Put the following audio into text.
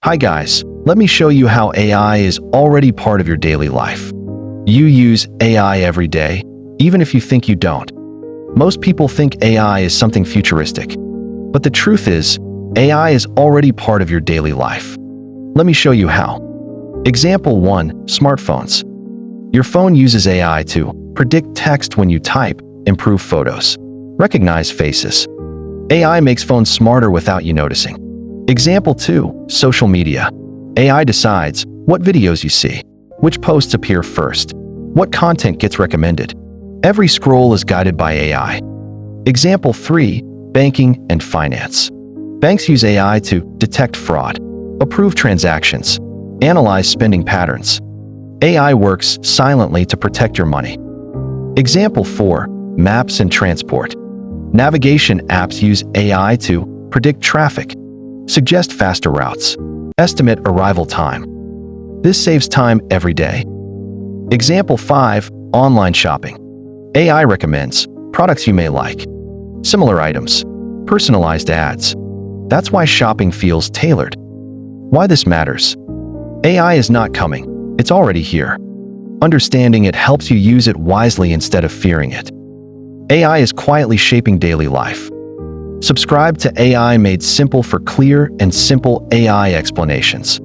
Hi guys, let me show you how AI is already part of your daily life. You use AI every day, even if you think you don't. Most people think AI is something futuristic, but the truth is, AI is already part of your daily life. Let me show you how. Example 1. Smartphones. Your phone uses AI to predict text when you type, improve photos, recognize faces. AI makes phones smarter without you noticing. Example 2. Social media. AI decides what videos you see, which posts appear first, what content gets recommended. Every scroll is guided by AI. Example 3. Banking and finance. Banks use AI to detect fraud, approve transactions, analyze spending patterns. AI works silently to protect your money. Example 4. Maps and transport. Navigation apps use AI to predict traffic, suggest faster routes, estimate arrival time. This saves time every day. Example 5. Online shopping. AI recommends products you may like, similar items, personalized ads. That's why shopping feels tailored. Why this matters? AI is not coming, it's already here. Understanding it helps you use it wisely instead of fearing it. AI is quietly shaping daily life. Subscribe to AI Made Simple for clear and simple AI explanations.